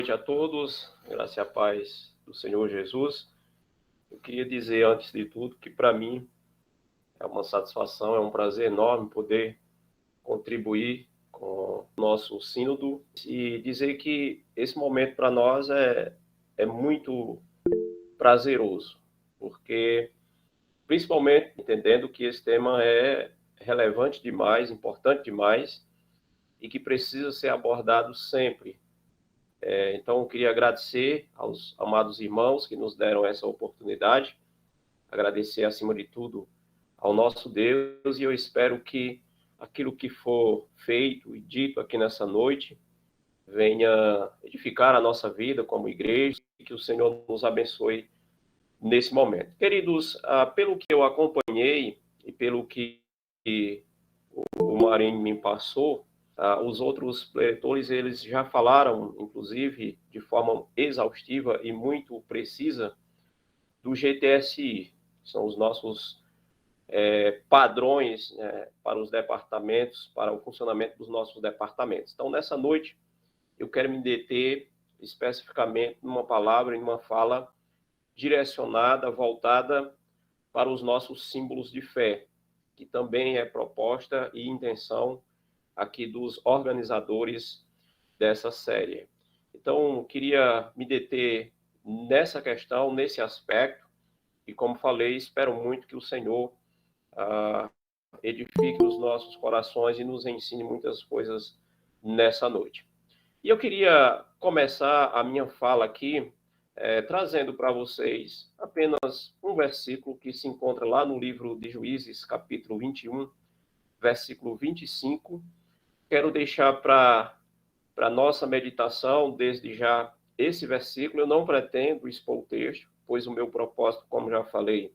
Noite a todos, graça e a paz do Senhor Jesus. Eu queria dizer, antes de tudo, que para mim é uma satisfação, é um prazer enorme poder contribuir com o nosso sínodo e dizer que esse momento para nós é muito prazeroso, porque, principalmente entendendo que esse tema é relevante demais, importante demais e que precisa ser abordado sempre. Então, eu queria agradecer aos amados irmãos que nos deram essa oportunidade, agradecer, acima de tudo, ao nosso Deus, e eu espero que aquilo que for feito e dito aqui nessa noite venha edificar a nossa vida como igreja e que o Senhor nos abençoe nesse momento. Queridos, pelo que eu acompanhei e pelo que o Marinho me passou, os outros leitores, eles já falaram, inclusive, de forma exaustiva e muito precisa, do GTSI. São os nossos padrões para os departamentos, para o funcionamento dos nossos departamentos. Então, nessa noite, eu quero me deter especificamente numa palavra, em uma fala direcionada, voltada para os nossos símbolos de fé, que também é proposta e intenção aqui dos organizadores dessa série. Então, queria me deter nessa questão, nesse aspecto, e como falei, espero muito que o Senhor edifique os nossos corações e nos ensine muitas coisas nessa noite. E eu queria começar a minha fala aqui trazendo para vocês apenas um versículo que se encontra lá no livro de Juízes, capítulo 21, versículo 25. Quero deixar para a nossa meditação, desde já, esse versículo. Eu não pretendo expor o texto, pois o meu propósito, como já falei,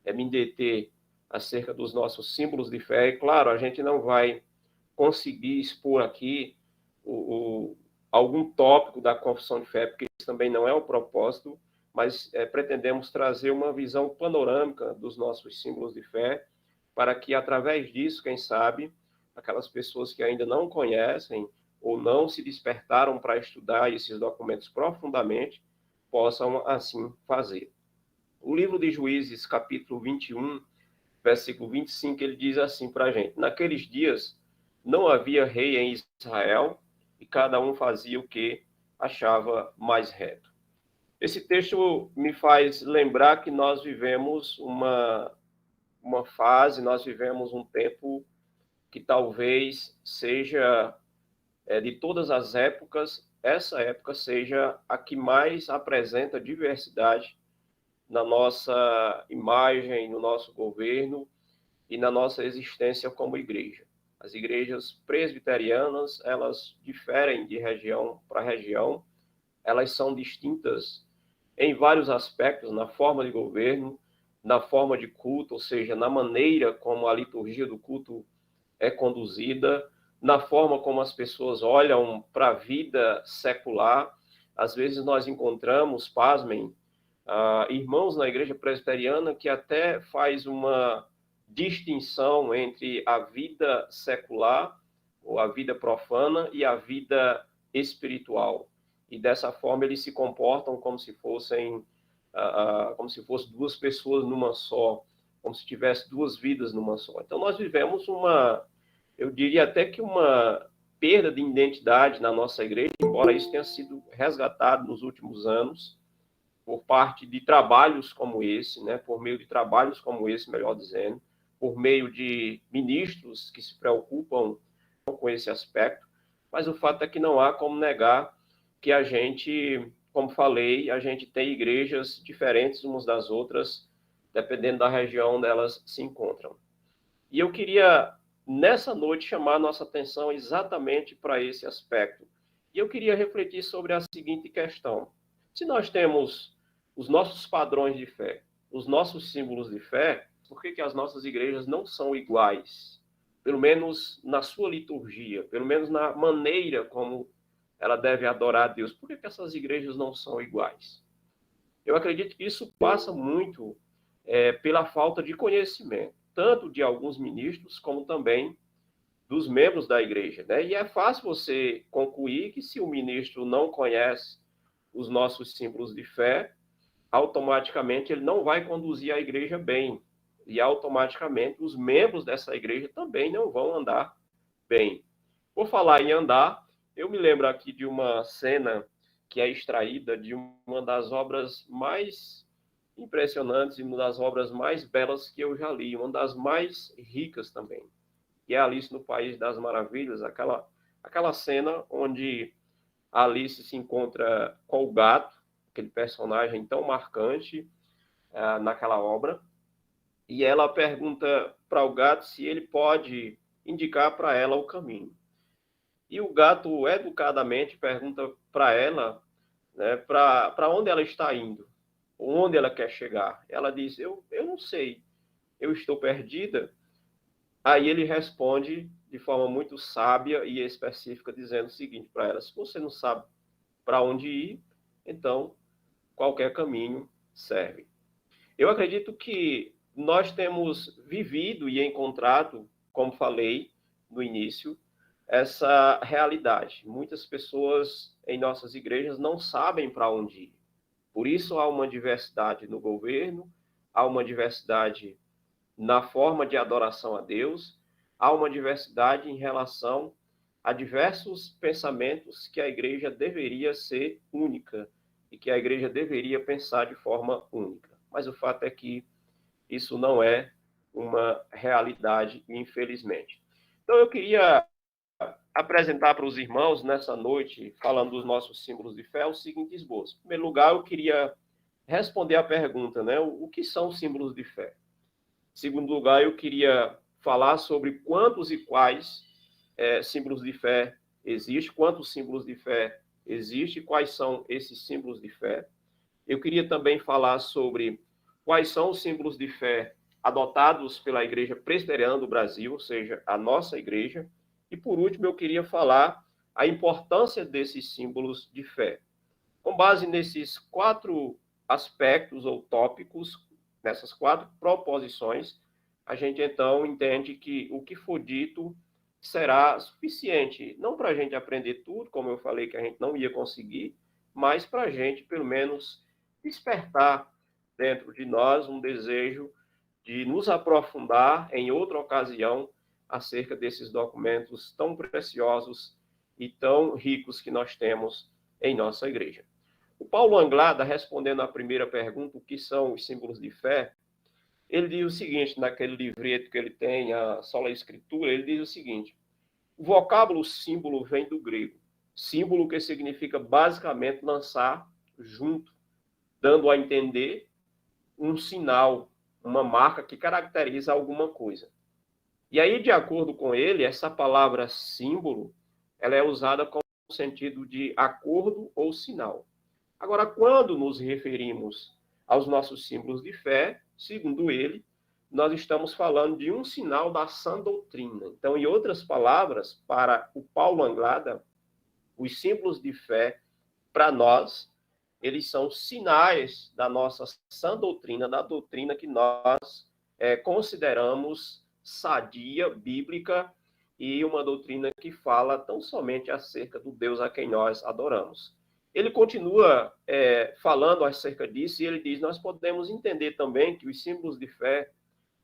é me deter acerca dos nossos símbolos de fé. E, claro, a gente não vai conseguir expor aqui algum tópico da confissão de fé, porque isso também não é o propósito, mas pretendemos trazer uma visão panorâmica dos nossos símbolos de fé, para que, através disso, quem sabe, aquelas pessoas que ainda não conhecem ou não se despertaram para estudar esses documentos profundamente, possam assim fazer. O livro de Juízes, capítulo 21, versículo 25, ele diz assim para a gente: naqueles dias não havia rei em Israel, e cada um fazia o que achava mais reto. Esse texto me faz lembrar que nós vivemos uma fase, nós vivemos um tempo que talvez seja, de todas as épocas, essa época seja a que mais apresenta diversidade na nossa imagem, no nosso governo e na nossa existência como igreja. As igrejas presbiterianas, elas diferem de região para região, elas são distintas em vários aspectos, na forma de governo, na forma de culto, ou seja, na maneira como a liturgia do culto é conduzida, na forma como as pessoas olham para a vida secular. Às vezes nós encontramos, pasmem, irmãos na igreja presbiteriana que até faz uma distinção entre a vida secular, ou a vida profana, e a vida espiritual. E dessa forma eles se comportam como se fossem duas pessoas numa só, como se tivesse duas vidas numa só. Então nós vivemos eu diria até que uma perda de identidade na nossa igreja, embora isso tenha sido resgatado nos últimos anos, por parte de trabalhos como esse, por meio de trabalhos como esse, melhor dizendo, por meio de ministros que se preocupam com esse aspecto, mas o fato é que não há como negar que a gente, como falei, a gente tem igrejas diferentes umas das outras, dependendo da região onde elas se encontram. E eu queria, nessa noite, chamar a nossa atenção exatamente para esse aspecto. E eu queria refletir sobre a seguinte questão: se nós temos os nossos padrões de fé, os nossos símbolos de fé, por que as nossas igrejas não são iguais? Pelo menos na sua liturgia, pelo menos na maneira como ela deve adorar a Deus. Por que essas igrejas não são iguais? Eu acredito que isso passa muito pela falta de conhecimento, tanto de alguns ministros, como também dos membros da igreja, né? E é fácil você concluir que se o ministro não conhece os nossos símbolos de fé, automaticamente ele não vai conduzir a igreja bem. E automaticamente os membros dessa igreja também não vão andar bem. Por falar em andar, eu me lembro aqui de uma cena que é extraída de uma das obras mais impressionantes e uma das obras mais belas que eu já li, uma das mais ricas também, que é Alice no País das Maravilhas, aquela cena onde Alice se encontra com o gato, aquele personagem tão marcante naquela obra, e ela pergunta para o gato se ele pode indicar para ela o caminho. E o gato, educadamente, pergunta para ela, né, para onde ela está indo, onde ela quer chegar. Ela diz, eu não sei, eu estou perdida. Aí ele responde de forma muito sábia e específica, dizendo o seguinte para ela, se você não sabe para onde ir, então qualquer caminho serve. Eu acredito que nós temos vivido e encontrado, como falei no início, essa realidade. Muitas pessoas em nossas igrejas não sabem para onde ir. Por isso há uma diversidade no governo, há uma diversidade na forma de adoração a Deus, há uma diversidade em relação a diversos pensamentos que a igreja deveria ser única e que a igreja deveria pensar de forma única. Mas o fato é que isso não é uma realidade, infelizmente. Então, eu queria apresentar para os irmãos nessa noite, falando dos nossos símbolos de fé, os seguintes esboço. Em primeiro lugar, eu queria responder a pergunta, né? O que são os símbolos de fé? Em segundo lugar, eu queria falar sobre quantos e quais símbolos de fé existem, quantos símbolos de fé existem, quais são esses símbolos de fé. Eu queria também falar sobre quais são os símbolos de fé adotados pela Igreja Presbiteriana do Brasil, ou seja, a nossa igreja. E, por último, eu queria falar a importância desses símbolos de fé. Com base nesses 4 aspectos ou tópicos, nessas 4 proposições, a gente, então, entende que o que for dito será suficiente, não para a gente aprender tudo, como eu falei que a gente não ia conseguir, mas para a gente, pelo menos, despertar dentro de nós um desejo de nos aprofundar em outra ocasião acerca desses documentos tão preciosos e tão ricos que nós temos em nossa igreja. O Paulo Anglada, respondendo à primeira pergunta, o que são os símbolos de fé, ele diz o seguinte, naquele livreto que ele tem, a Sola Escritura, ele diz o seguinte, o vocábulo símbolo vem do grego, símbolo que significa basicamente lançar junto, dando a entender um sinal, uma marca que caracteriza alguma coisa. E aí, de acordo com ele, essa palavra símbolo, ela é usada como sentido de acordo ou sinal. Agora, quando nos referimos aos nossos símbolos de fé, segundo ele, nós estamos falando de um sinal da sã doutrina. Então, em outras palavras, para o Paulo Anglada, os símbolos de fé, para nós, eles são sinais da nossa sã doutrina, da doutrina que nós consideramos sadia, bíblica, e uma doutrina que fala tão somente acerca do Deus a quem nós adoramos. Ele continua falando acerca disso, e ele diz, nós podemos entender também que os símbolos de fé,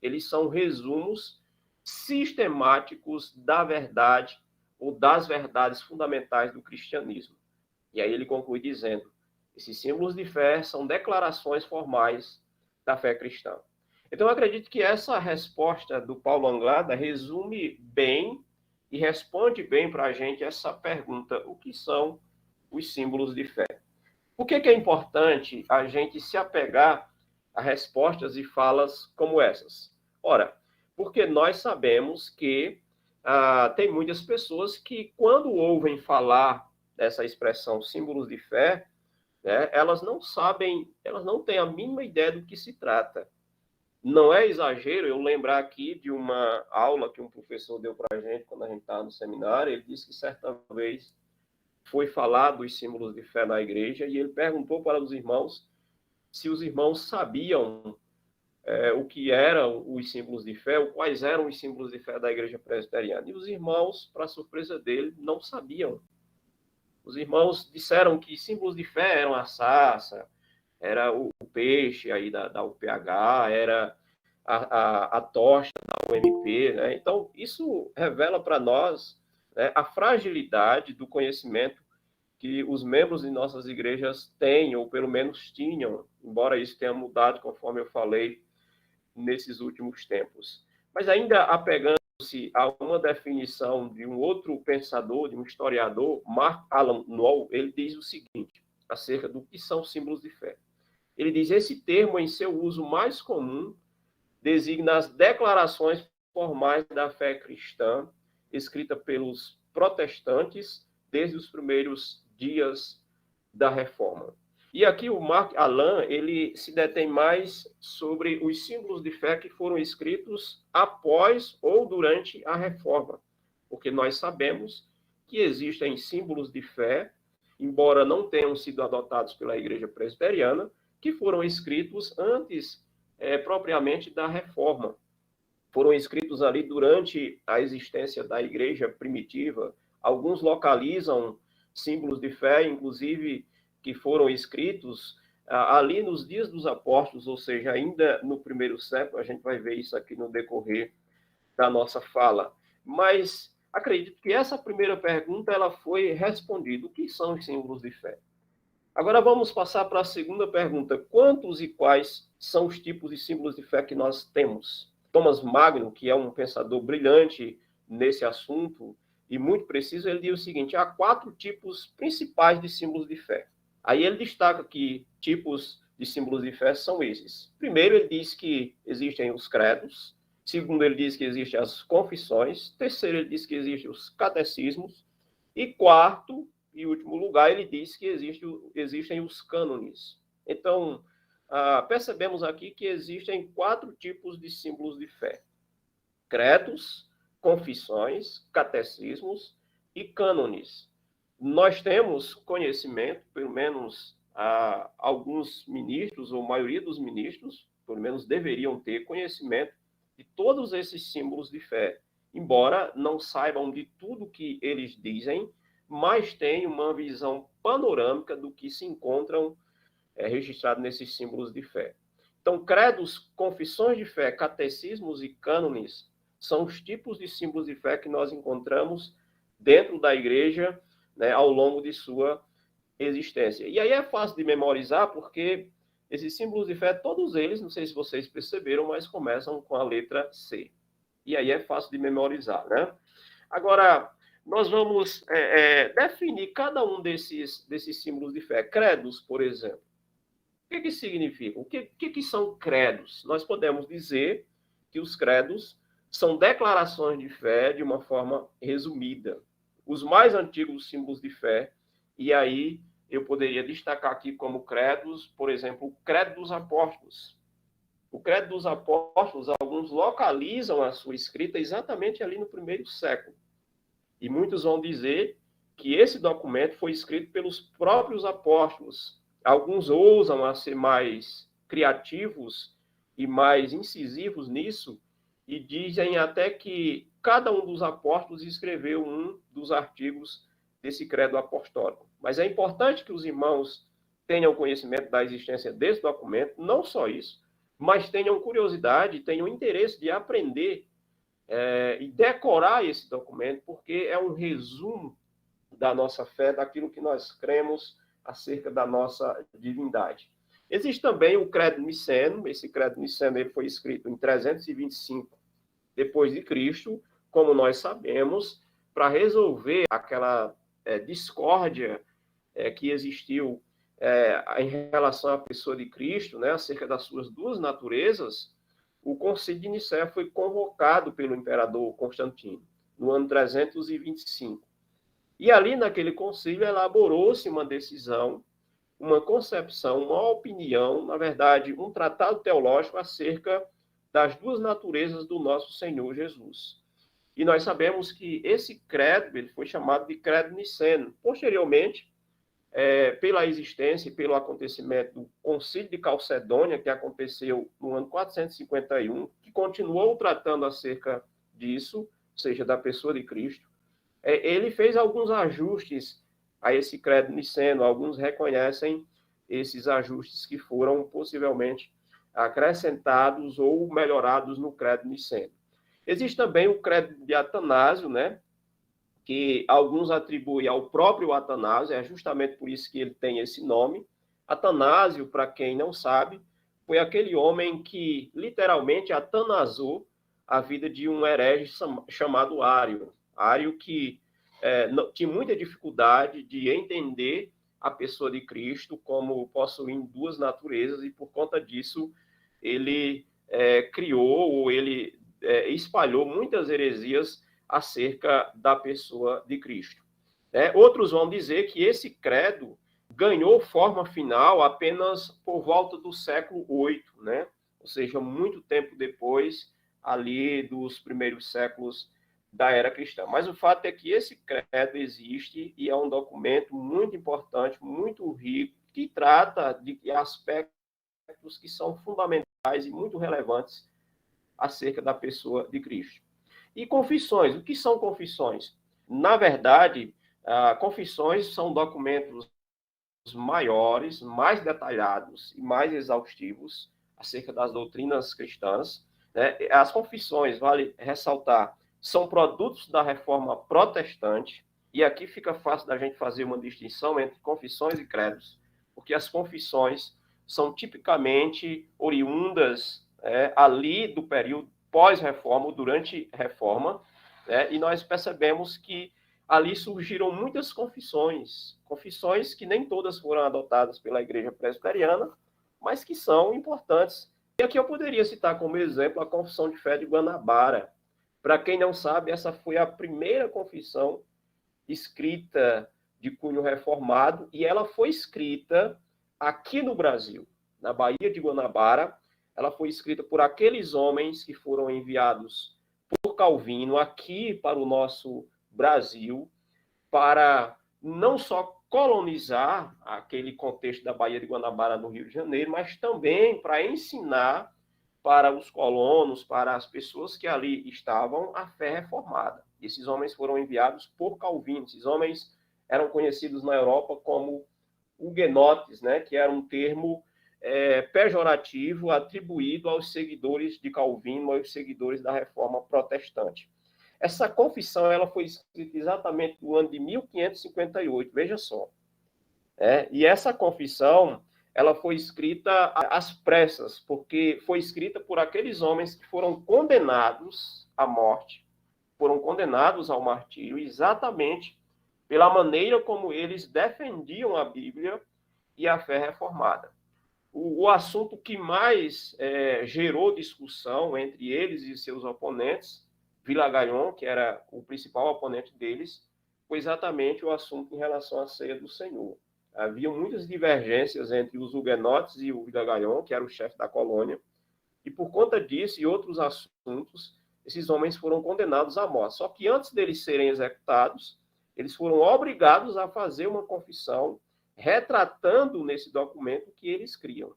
eles são resumos sistemáticos da verdade, ou das verdades fundamentais do cristianismo. E aí ele conclui dizendo, esses símbolos de fé são declarações formais da fé cristã. Então, eu acredito que essa resposta do Paulo Anglada resume bem e responde bem para a gente essa pergunta, o que são os símbolos de fé? Por que é importante a gente se apegar a respostas e falas como essas? Ora, porque nós sabemos que tem muitas pessoas que, quando ouvem falar dessa expressão símbolos de fé, né, elas não sabem, elas não têm a mínima ideia do que se trata. Não é exagero eu lembrar aqui de uma aula que um professor deu para a gente quando a gente estava no seminário. Ele disse que certa vez foi falar dos símbolos de fé na igreja e ele perguntou para os irmãos se os irmãos sabiam o que eram os símbolos de fé, ou quais eram os símbolos de fé da igreja presbiteriana. E os irmãos, para surpresa dele, não sabiam. Os irmãos disseram que símbolos de fé eram a sarça, era o peixe aí da UPH, era a tocha da UMP, né? Então, isso revela para nós, né, a fragilidade do conhecimento que os membros de nossas igrejas têm, ou pelo menos tinham, embora isso tenha mudado, conforme eu falei, nesses últimos tempos. Mas ainda apegando-se a uma definição de um outro pensador, de um historiador, Mark Alan Noll, ele diz o seguinte, acerca do que são símbolos de fé. Ele diz, esse termo, em seu uso mais comum, designa as declarações formais da fé cristã, escrita pelos protestantes desde os primeiros dias da Reforma. E aqui o Mark Alan, ele se detém mais sobre os símbolos de fé que foram escritos após ou durante a Reforma, porque nós sabemos que existem símbolos de fé, embora não tenham sido adotados pela Igreja Presbiteriana, que foram escritos antes, propriamente da Reforma. Foram escritos ali durante a existência da Igreja primitiva. Alguns localizam símbolos de fé, inclusive, que foram escritos ali nos dias dos apóstolos, ou seja, ainda no primeiro século. A gente vai ver isso aqui no decorrer da nossa fala. Mas acredito que essa primeira pergunta ela foi respondida. O que são os símbolos de fé? Agora vamos passar para a segunda pergunta. Quantos e quais são os tipos de símbolos de fé que nós temos? Thomas Magno, que é um pensador brilhante nesse assunto e muito preciso, ele diz o seguinte, há 4 tipos principais de símbolos de fé. Aí ele destaca que tipos de símbolos de fé são esses. Primeiro, ele diz que existem os credos. Segundo, ele diz que existem as confissões. Terceiro, ele diz que existem os catecismos. E quarto, e último lugar, ele diz que existem os cânones. Então, percebemos aqui que existem 4 tipos de símbolos de fé. Credos, confissões, catecismos e cânones. Nós temos conhecimento, pelo menos alguns ministros, ou a maioria dos ministros, pelo menos deveriam ter conhecimento de todos esses símbolos de fé, embora não saibam de tudo que eles dizem, mas têm uma visão panorâmica do que se encontram registrado nesses símbolos de fé. Então, credos, confissões de fé, catecismos e cânones são os tipos de símbolos de fé que nós encontramos dentro da igreja, né, ao longo de sua existência. E aí é fácil de memorizar, porque esses símbolos de fé, todos eles, não sei se vocês perceberam, mas começam com a letra C. E aí é fácil de memorizar, né? Agora, nós vamos definir cada um desses símbolos de fé. Credos, por exemplo. O que significa? O que são credos? Nós podemos dizer que os credos são declarações de fé de uma forma resumida. Os mais antigos símbolos de fé, e aí eu poderia destacar aqui como credos, por exemplo, o credo dos apóstolos. O credo dos apóstolos, alguns localizam a sua escrita exatamente ali no primeiro século. E muitos vão dizer que esse documento foi escrito pelos próprios apóstolos. Alguns ousam a ser mais criativos e mais incisivos nisso, e dizem até que cada um dos apóstolos escreveu um dos artigos desse credo apostólico. Mas é importante que os irmãos tenham conhecimento da existência desse documento, não só isso, mas tenham curiosidade, tenham interesse de aprender e decorar esse documento, porque é um resumo da nossa fé, daquilo que nós cremos acerca da nossa divindade. Existe também o credo niceno. Esse credo niceno ele foi escrito em 325 depois de Cristo, como nós sabemos, para resolver aquela discórdia que existiu em relação à pessoa de Cristo, né, acerca das suas duas naturezas. O Concílio de Nicéia foi convocado pelo imperador Constantino no ano 325. E ali, naquele concílio, elaborou-se uma decisão, uma concepção, uma opinião, na verdade, um tratado teológico acerca das duas naturezas do nosso Senhor Jesus. E nós sabemos que esse credo ele foi chamado de credo niceno. Posteriormente, pela existência e pelo acontecimento do Concílio de Calcedônia, que aconteceu no ano 451, que continuou tratando acerca disso, ou seja, da pessoa de Cristo. Ele fez alguns ajustes a esse credo niceno, alguns reconhecem esses ajustes que foram possivelmente acrescentados ou melhorados no credo niceno. Existe também o credo de Atanásio, né, que alguns atribuem ao próprio Atanásio, é justamente por isso que ele tem esse nome. Atanásio, para quem não sabe, foi aquele homem que literalmente atanasou a vida de um herege chamado Ário. Ário que tinha muita dificuldade de entender a pessoa de Cristo como possuindo duas naturezas, e por conta disso ele criou ou ele espalhou muitas heresias acerca da pessoa de Cristo. Outros vão dizer que esse credo ganhou forma final apenas por volta do século VIII, né? Ou seja, muito tempo depois ali dos primeiros séculos da era cristã. Mas o fato é que esse credo existe e é um documento muito importante, muito rico, que trata de aspectos que são fundamentais e muito relevantes acerca da pessoa de Cristo. E confissões, o que são confissões? Na verdade, confissões são documentos maiores, mais detalhados e mais exaustivos acerca das doutrinas cristãs. Né? As confissões, vale ressaltar, são produtos da reforma protestante, e aqui fica fácil da gente fazer uma distinção entre confissões e credos, porque as confissões são tipicamente oriundas ali do período pós-reforma, durante reforma, né? E nós percebemos que ali surgiram muitas confissões que nem todas foram adotadas pela Igreja Presbiteriana, mas que são importantes. E aqui eu poderia citar como exemplo a Confissão de Fé de Guanabara. Para quem não sabe, essa foi a primeira confissão escrita de cunho reformado, e ela foi escrita aqui no Brasil, na Baía de Guanabara. Ela foi escrita por aqueles homens que foram enviados por Calvino aqui para o nosso Brasil, para não só colonizar aquele contexto da Baía de Guanabara no Rio de Janeiro, mas também para ensinar para os colonos, para as pessoas que ali estavam, a fé reformada. Esses homens foram enviados por Calvino. Esses homens eram conhecidos na Europa como huguenotes, né, que era um termo pejorativo atribuído aos seguidores de Calvino, aos seguidores da Reforma Protestante. Essa confissão ela foi escrita exatamente no ano de 1558, veja só. E essa confissão ela foi escrita às pressas, porque foi escrita por aqueles homens que foram condenados à morte, foram condenados ao martírio, exatamente pela maneira como eles defendiam a Bíblia e a fé reformada. O assunto que mais gerou discussão entre eles e seus oponentes, Vilagagnon, que era o principal oponente deles, foi exatamente o assunto em relação à ceia do Senhor. Havia muitas divergências entre os huguenotes e o Vilagagnon, que era o chefe da colônia, e por conta disso e outros assuntos, esses homens foram condenados à morte. Só que antes deles serem executados, eles foram obrigados a fazer uma confissão retratando nesse documento o que eles criam.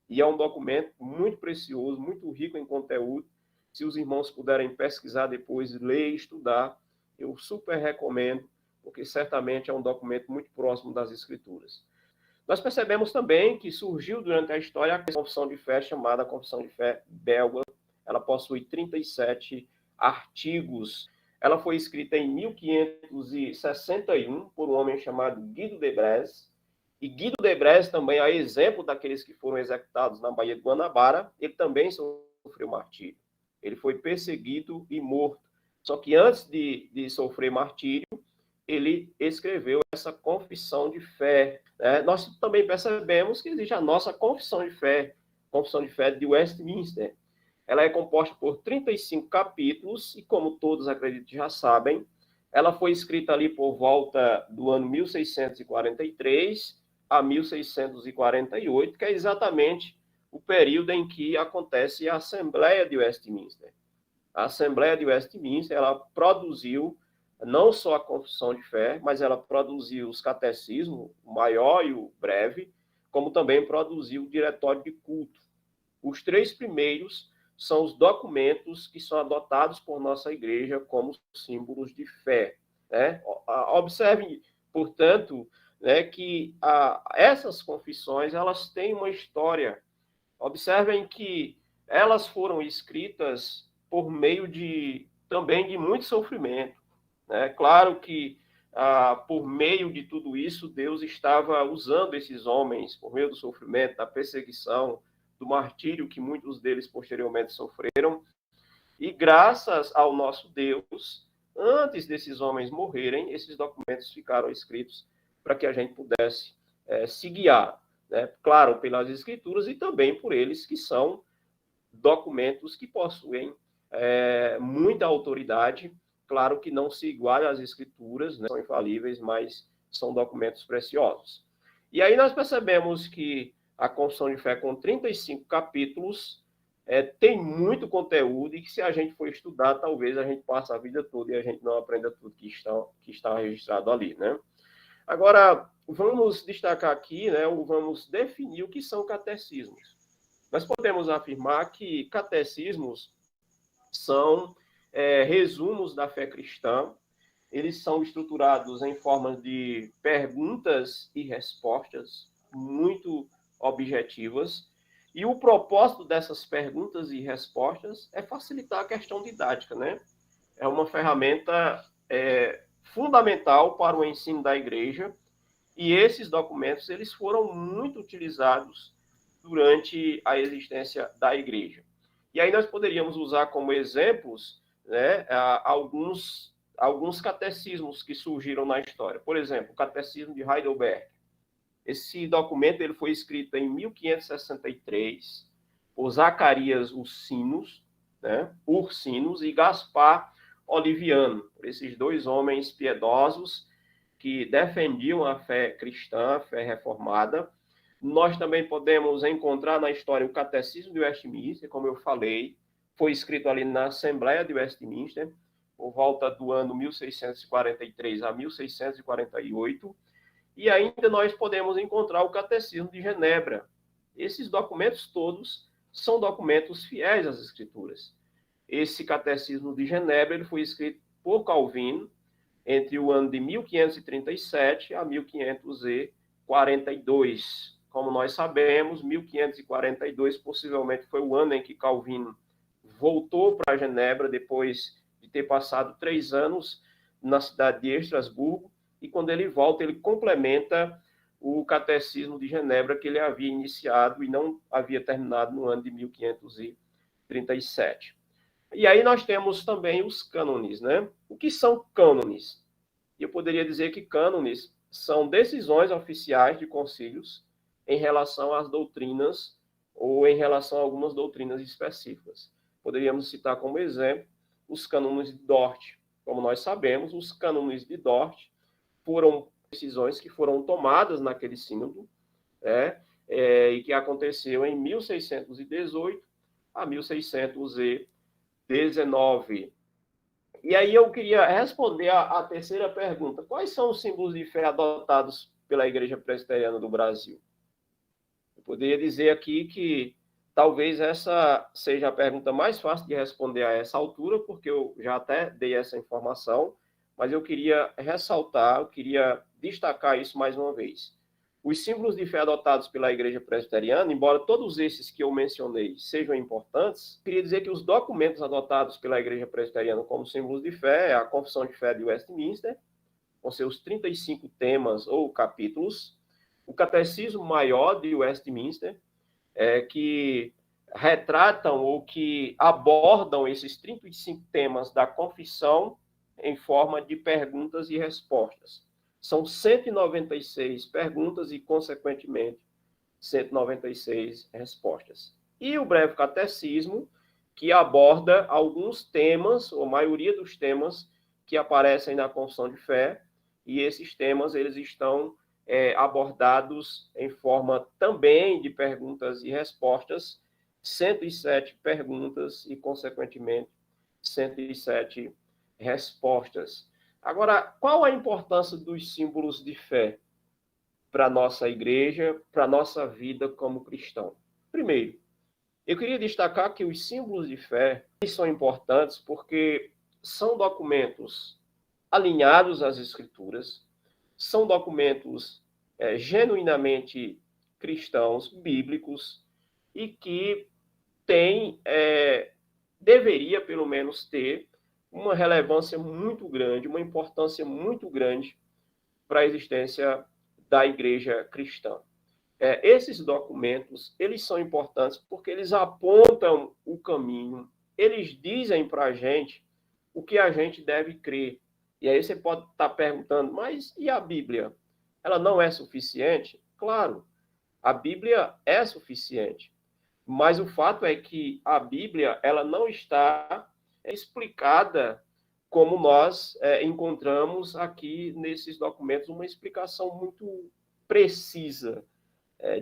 E é um documento muito precioso, muito rico em conteúdo. Se os irmãos puderem pesquisar depois, ler e estudar, eu super recomendo, porque certamente é um documento muito próximo das Escrituras. Nós percebemos também que surgiu durante a história a confissão de fé chamada Confissão de Fé belga. Ela possui 37 artigos. Ela foi escrita em 1561 por um homem chamado Guido de Brès. E Guido de Brès também, a exemplo daqueles que foram executados na Baía de Guanabara, ele também sofreu martírio. Ele foi perseguido e morto. Só que antes de sofrer martírio, ele escreveu essa confissão de fé. Nós também percebemos que existe a nossa confissão de fé de Westminster. Ela é composta por 35 capítulos e, como todos acredito já sabem, ela foi escrita ali por volta do ano 1643 a 1648, que é exatamente o período em que acontece a Assembleia de Westminster. A Assembleia de Westminster, ela produziu não só a confissão de fé, mas ela produziu os catecismos, o maior e o breve, como também também produzir o diretório de culto. Os 3 primeiros são os documentos que são adotados por nossa igreja como símbolos de fé, né? Observe, portanto, né, que essas confissões elas têm uma história. Observem que elas foram escritas por meio também de muito sofrimento, né? Claro que por meio de tudo isso, Deus estava usando esses homens, por meio do sofrimento, da perseguição, do martírio que muitos deles posteriormente sofreram, e graças ao nosso Deus, antes desses homens morrerem, esses documentos ficaram escritos para que a gente pudesse se guiar, né? Claro, pelas escrituras e também por eles, que são documentos que possuem muita autoridade. Claro que não se iguala às escrituras, né? São infalíveis, mas são documentos preciosos. E aí nós percebemos que a Confissão de Fé, com 35 capítulos, tem muito conteúdo e que, se a gente for estudar, talvez a gente passe a vida toda e a gente não aprenda tudo que está registrado ali, né? Agora, vamos destacar aqui, né, ou vamos definir o que são catecismos. Nós podemos afirmar que catecismos são resumos da fé cristã. Eles são estruturados em forma de perguntas e respostas muito objetivas. E o propósito dessas perguntas e respostas é facilitar a questão didática, né? É uma ferramenta fundamental para o ensino da igreja. E esses documentos eles foram muito utilizados durante a existência da igreja. E aí nós poderíamos usar como exemplos, né, alguns catecismos que surgiram na história. Por exemplo, o Catecismo de Heidelberg. Esse documento ele foi escrito em 1563 por Zacarias Ursinus, né, e Gaspar Oliviano, por esses 2 homens piedosos que defendiam a fé cristã, a fé reformada. Nós também podemos encontrar na história o Catecismo de Westminster, como eu falei, foi escrito ali na Assembleia de Westminster, por volta do ano 1643 a 1648, e ainda nós podemos encontrar o Catecismo de Genebra. Esses documentos todos são documentos fiéis às Escrituras. Esse Catecismo de Genebra ele foi escrito por Calvino entre o ano de 1537 a 1542. Como nós sabemos, 1542 possivelmente foi o ano em que Calvino voltou para Genebra, depois de ter passado 3 anos na cidade de Estrasburgo, e quando ele volta, ele complementa o Catecismo de Genebra que ele havia iniciado e não havia terminado no ano de 1537. E aí nós temos também os cânones, né? O que são cânones? Eu poderia dizer que cânones são decisões oficiais de concílios em relação às doutrinas ou em relação a algumas doutrinas específicas. Poderíamos citar como exemplo os cânones de Dort. Como nós sabemos, os cânones de Dort foram decisões que foram tomadas naquele sínodo, e que aconteceu em 1618 a 1619. E aí eu queria responder a terceira pergunta. Quais são os símbolos de fé adotados pela Igreja Presbiteriana do Brasil? Eu poderia dizer aqui que talvez essa seja a pergunta mais fácil de responder a essa altura, porque eu já até dei essa informação, mas eu queria ressaltar, eu queria destacar isso mais uma vez. Os símbolos de fé adotados pela Igreja Presbiteriana, embora todos esses que eu mencionei sejam importantes, queria dizer que os documentos adotados pela Igreja Presbiteriana como símbolos de fé é a Confissão de Fé de Westminster, com seus 35 temas ou capítulos, o Catecismo Maior de Westminster, que retratam ou que abordam esses 35 temas da confissão em forma de perguntas e respostas. São 196 perguntas e, consequentemente, 196 respostas. E o Breve Catecismo, que aborda alguns temas, ou a maioria dos temas, que aparecem na Confissão de Fé, e esses temas eles estão abordados em forma também de perguntas e respostas, 107 perguntas e, consequentemente, 107 respostas. Agora, qual a importância dos símbolos de fé? para a nossa igreja, para a nossa vida como cristão. Primeiro, eu queria destacar que os símbolos de fé são importantes porque são documentos alinhados às Escrituras, são documentos genuinamente cristãos, bíblicos, e que têm, deveria pelo menos ter, uma relevância muito grande, uma importância muito grande para a existência da igreja cristã. Esses documentos, eles são importantes porque eles apontam o caminho, eles dizem para a gente o que a gente deve crer. E aí você pode estar perguntando, mas e a Bíblia? Ela não é suficiente? Claro, a Bíblia é suficiente. Mas o fato é que a Bíblia ela não está explicada como nós encontramos aqui nesses documentos, uma explicação muito precisa.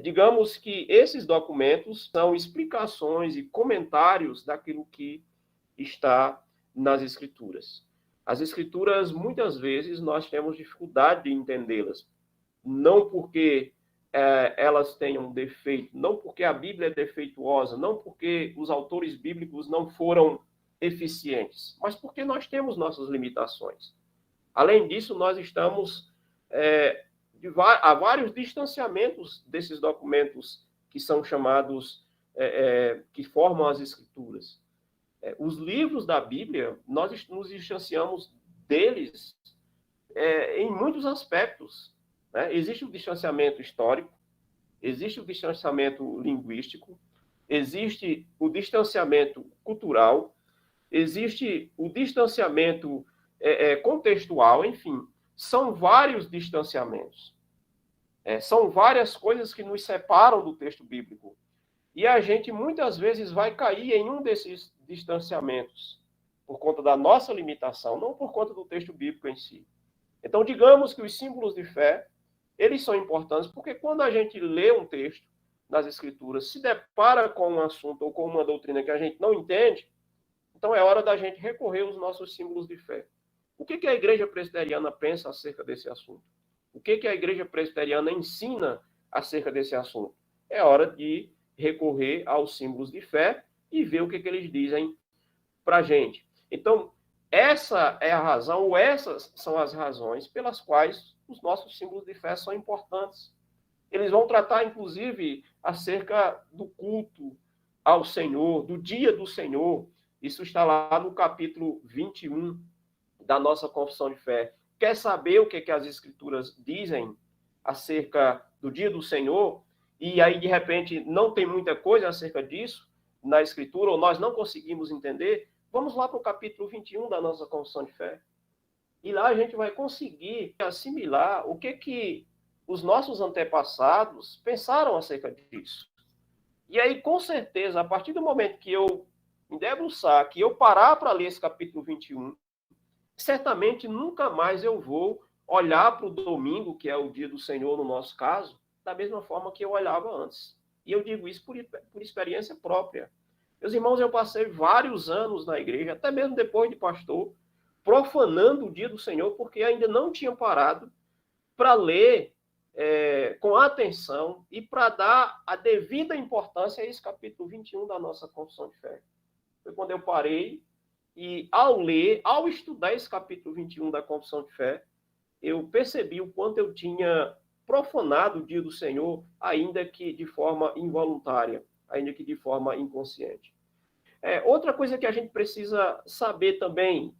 Digamos que esses documentos são explicações e comentários daquilo que está nas Escrituras. As Escrituras, muitas vezes, nós temos dificuldade de entendê-las. Não porque elas tenham defeito, não porque a Bíblia é defeituosa, não porque os autores bíblicos não foram eficientes, mas porque nós temos nossas limitações. Além disso, nós estamos há vários distanciamentos desses documentos que são chamados, que formam as Escrituras. Os livros da Bíblia, nós nos distanciamos deles em muitos aspectos. Né? Existe o distanciamento histórico, existe o distanciamento linguístico, existe o distanciamento cultural, existe o distanciamento contextual, enfim, são vários distanciamentos. São várias coisas que nos separam do texto bíblico. E a gente muitas vezes vai cair em um desses distanciamentos, por conta da nossa limitação, não por conta do texto bíblico em si. Então, digamos que os símbolos de fé, eles são importantes, porque quando a gente lê um texto nas Escrituras, se depara com um assunto ou com uma doutrina que a gente não entende, então é hora da gente recorrer aos nossos símbolos de fé. O que a igreja presbiteriana pensa acerca desse assunto? O que a igreja presbiteriana ensina acerca desse assunto? É hora de recorrer aos símbolos de fé e ver o que eles dizem para a gente. Então, essa é a razão, ou essas são as razões pelas quais os nossos símbolos de fé são importantes. Eles vão tratar, inclusive, acerca do culto ao Senhor, do dia do Senhor. Isso está lá no capítulo 21 da nossa confissão de fé. Quer saber o que as Escrituras dizem acerca do dia do Senhor? E aí, de repente, não tem muita coisa acerca disso na Escritura, ou nós não conseguimos entender? Vamos lá para o capítulo 21 da nossa confissão de fé. E lá a gente vai conseguir assimilar o que os nossos antepassados pensaram acerca disso. E aí, com certeza, a partir do momento que eu me debruçar, que eu parar para ler esse capítulo 21, certamente nunca mais eu vou olhar para o domingo, que é o dia do Senhor no nosso caso, da mesma forma que eu olhava antes. E eu digo isso por experiência própria. Meus irmãos, eu passei vários anos na igreja, até mesmo depois de pastor, profanando o dia do Senhor, porque ainda não tinha parado para ler com atenção e para dar a devida importância a esse capítulo 21 da nossa confissão de fé. Foi quando eu parei e, ao estudar esse capítulo 21 da confissão de fé, eu percebi o quanto eu tinha profanado o dia do Senhor, ainda que de forma involuntária, ainda que de forma inconsciente. Outra coisa que a gente precisa saber também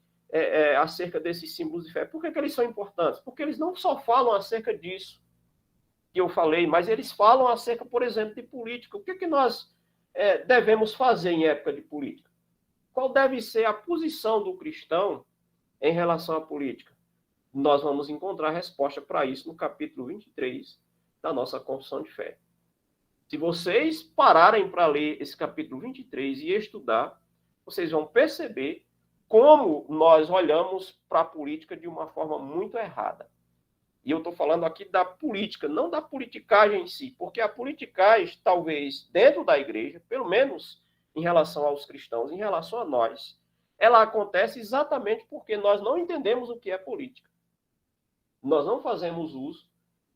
acerca desses símbolos de fé. Por que eles são importantes? Porque eles não só falam acerca disso que eu falei, mas eles falam acerca, por exemplo, de política. O que nós devemos fazer em época de política? Qual deve ser a posição do cristão em relação à política? Nós vamos encontrar a resposta para isso no capítulo 23 da nossa confissão de fé. Se vocês pararem para ler esse capítulo 23 e estudar, vocês vão perceber como nós olhamos para a política de uma forma muito errada. E eu estou falando aqui da política, não da politicagem em si, porque a politicagem, talvez, dentro da igreja, pelo menos em relação aos cristãos, em relação a nós, ela acontece exatamente porque nós não entendemos o que é política. Nós não fazemos uso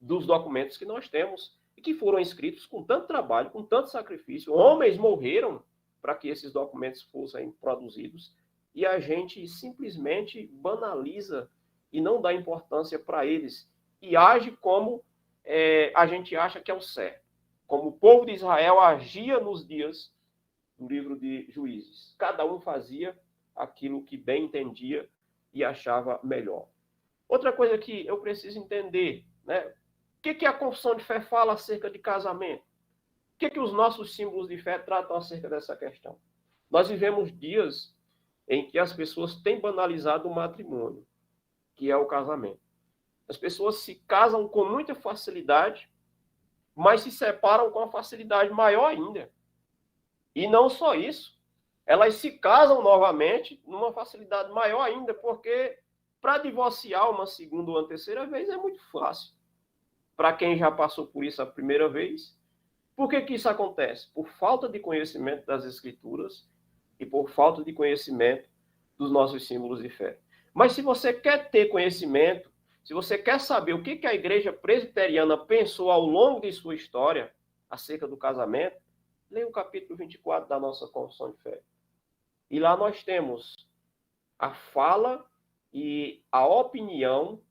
dos documentos que nós temos e que foram escritos com tanto trabalho, com tanto sacrifício. Homens morreram para que esses documentos fossem produzidos e a gente simplesmente banaliza e não dá importância para eles e age como a gente acha que é o certo. Como o povo de Israel agia nos dias do livro de Juízes. Cada um fazia aquilo que bem entendia e achava melhor. Outra coisa que eu preciso entender, né? O que a confissão de fé fala acerca de casamento? O que os nossos símbolos de fé tratam acerca dessa questão? Nós vivemos dias em que as pessoas têm banalizado o matrimônio, que é o casamento. As pessoas se casam com muita facilidade, mas se separam com uma facilidade maior ainda. E não só isso, elas se casam novamente numa facilidade maior ainda, porque para divorciar uma segunda ou uma terceira vez é muito fácil. Para quem já passou por isso a primeira vez. Por que isso acontece? Por falta de conhecimento das Escrituras e por falta de conhecimento dos nossos símbolos de fé. Mas se você quer ter conhecimento, se você quer saber o que a Igreja Presbiteriana pensou ao longo de sua história acerca do casamento, leia o capítulo 24 da nossa Confissão de Fé. E lá nós temos a fala e a opinião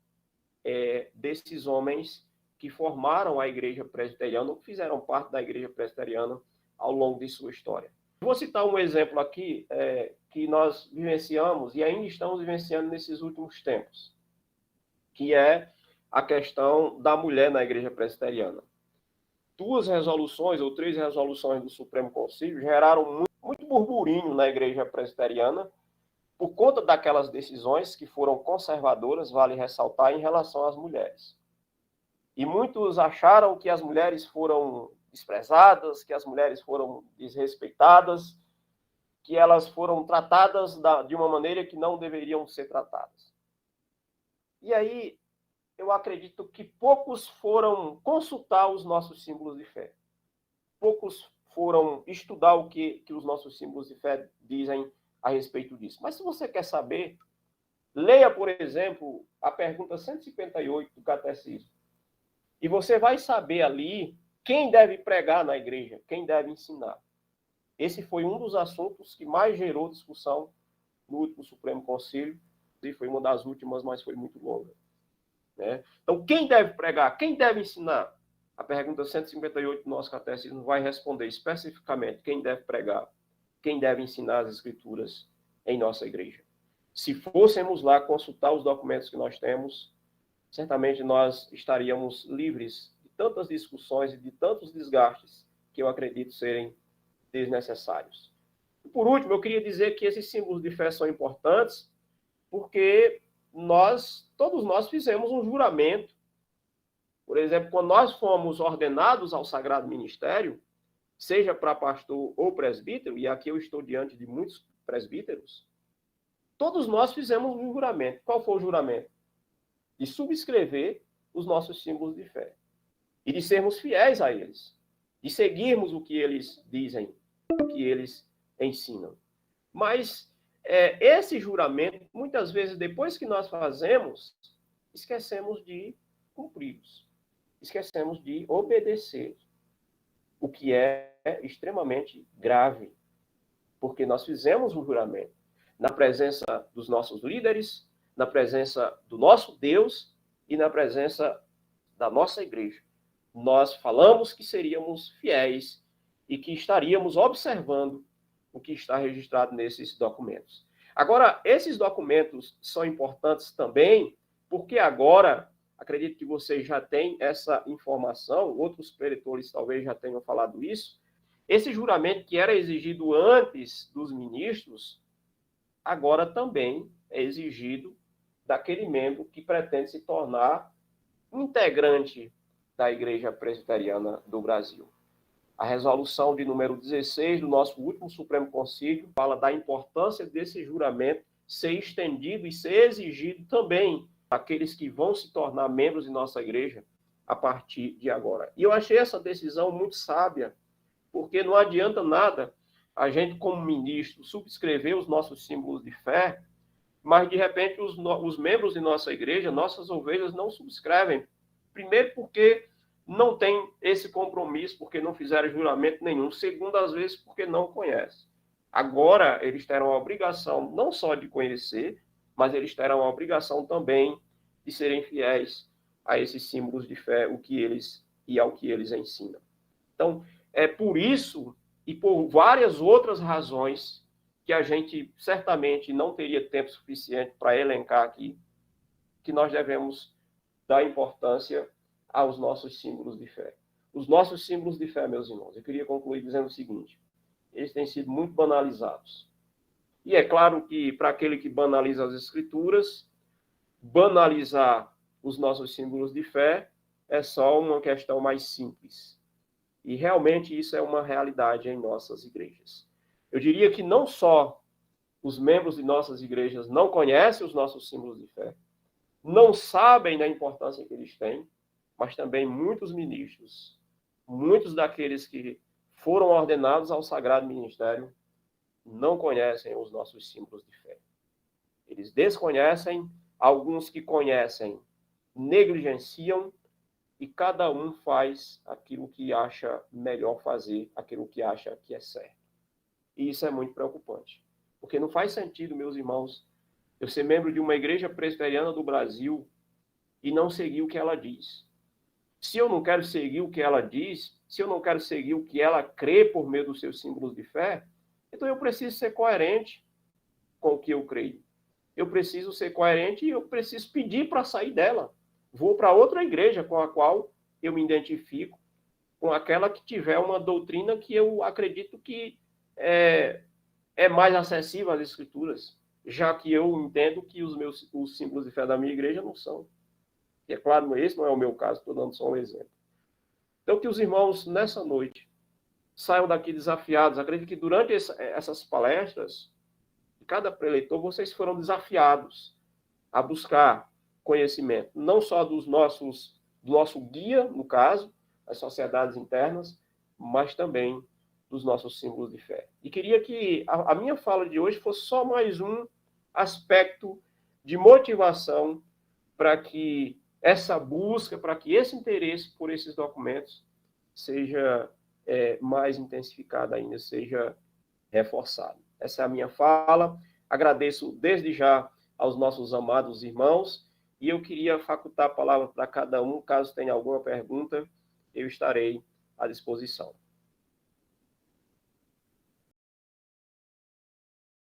desses homens que formaram a Igreja Presbiteriana, ou que fizeram parte da Igreja Presbiteriana ao longo de sua história. Vou citar um exemplo aqui que nós vivenciamos e ainda estamos vivenciando nesses últimos tempos, que é a questão da mulher na Igreja Presbiteriana. 2 resoluções ou 3 resoluções do Supremo Conselho geraram muito burburinho na Igreja Presbiteriana por conta daquelas decisões que foram conservadoras, vale ressaltar, em relação às mulheres. E muitos acharam que as mulheres foram desprezadas, que as mulheres foram desrespeitadas, que elas foram tratadas de uma maneira que não deveriam ser tratadas. E aí, eu acredito que poucos foram consultar os nossos símbolos de fé. Poucos foram estudar o que os nossos símbolos de fé dizem a respeito disso. Mas se você quer saber, leia, por exemplo, a pergunta 158 do Catecismo. E você vai saber ali quem deve pregar na igreja, quem deve ensinar. Esse foi um dos assuntos que mais gerou discussão no último Supremo Conselho. E foi uma das últimas, mas foi muito longa. Né? Então, quem deve pregar? Quem deve ensinar? A pergunta 158 do nosso catecismo vai responder especificamente quem deve pregar, quem deve ensinar as Escrituras em nossa igreja. Se fôssemos lá consultar os documentos que nós temos, certamente nós estaríamos livres de tantas discussões e de tantos desgastes que eu acredito serem desnecessários. E por último, eu queria dizer que esses símbolos de fé são importantes porque todos nós fizemos um juramento. Por exemplo, quando nós fomos ordenados ao Sagrado Ministério, seja para pastor ou presbítero, e aqui eu estou diante de muitos presbíteros, todos nós fizemos um juramento. Qual foi o juramento? De subscrever os nossos símbolos de fé. E de sermos fiéis a eles. De seguirmos o que eles dizem, o que eles ensinam. Mas esse juramento, muitas vezes, depois que nós fazemos, esquecemos de cumpri-los. Esquecemos de obedecer. O que é extremamente grave. Porque nós fizemos um juramento na presença dos nossos líderes, na presença do nosso Deus e na presença da nossa igreja. Nós falamos que seríamos fiéis e que estaríamos observando o que está registrado nesses documentos. Agora, esses documentos são importantes também porque agora, acredito que vocês já têm essa informação, outros preletores talvez já tenham falado isso, esse juramento que era exigido antes dos ministros, agora também é exigido daquele membro que pretende se tornar integrante da Igreja Presbiteriana do Brasil. A resolução de número 16 do nosso último Supremo Concílio fala da importância desse juramento ser estendido e ser exigido também àqueles que vão se tornar membros de nossa igreja a partir de agora. E eu achei essa decisão muito sábia, porque não adianta nada a gente, como ministro, subscrever os nossos símbolos de fé, mas, de repente, os membros de nossa igreja, nossas ovelhas, não subscrevem Primeiro, porque não tem esse compromisso, porque não fizeram juramento nenhum. Segundo, às vezes, porque não conhecem. Agora, eles terão a obrigação não só de conhecer, mas eles terão a obrigação também de serem fiéis a esses símbolos de fé, ao que eles ensinam. Então, é por isso e por várias outras razões que a gente certamente não teria tempo suficiente para elencar aqui, que nós devemos dar importância aos nossos símbolos de fé. Os nossos símbolos de fé, meus irmãos, eu queria concluir dizendo o seguinte: eles têm sido muito banalizados. E é claro que, para aquele que banaliza as Escrituras, banalizar os nossos símbolos de fé é só uma questão mais simples. E realmente isso é uma realidade em nossas igrejas. Eu diria que não só os membros de nossas igrejas não conhecem os nossos símbolos de fé, não sabem da importância que eles têm, mas também muitos ministros, muitos daqueles que foram ordenados ao sagrado ministério, não conhecem os nossos símbolos de fé. Eles desconhecem, alguns que conhecem negligenciam, e cada um faz aquilo que acha melhor fazer, aquilo que acha que é certo. E isso é muito preocupante. Porque não faz sentido, meus irmãos, eu ser membro de uma igreja presbiteriana do Brasil e não seguir o que ela diz. Se eu não quero seguir o que ela diz, se eu não quero seguir o que ela crê por meio dos seus símbolos de fé, então eu preciso ser coerente com o que eu creio. Eu preciso ser coerente e eu preciso pedir para sair dela. Vou para outra igreja com a qual eu me identifico, com aquela que tiver uma doutrina que eu acredito que é mais acessível às Escrituras, já que eu entendo que os símbolos de fé da minha igreja não são. E é claro, esse não é o meu caso, estou dando só um exemplo. Então, que os irmãos, nessa noite, saiam daqui desafiados. Acredito que durante essas palestras, cada preleitor, vocês foram desafiados a buscar conhecimento, não só do nosso guia, no caso, as sociedades internas, mas também dos nossos símbolos de fé. E queria que a minha fala de hoje fosse só mais um aspecto de motivação para que essa busca, para que esse interesse por esses documentos seja mais intensificado ainda, seja reforçado. Essa é a minha fala. Agradeço desde já aos nossos amados irmãos e eu queria facultar a palavra para cada um. Caso tenha alguma pergunta, eu estarei à disposição.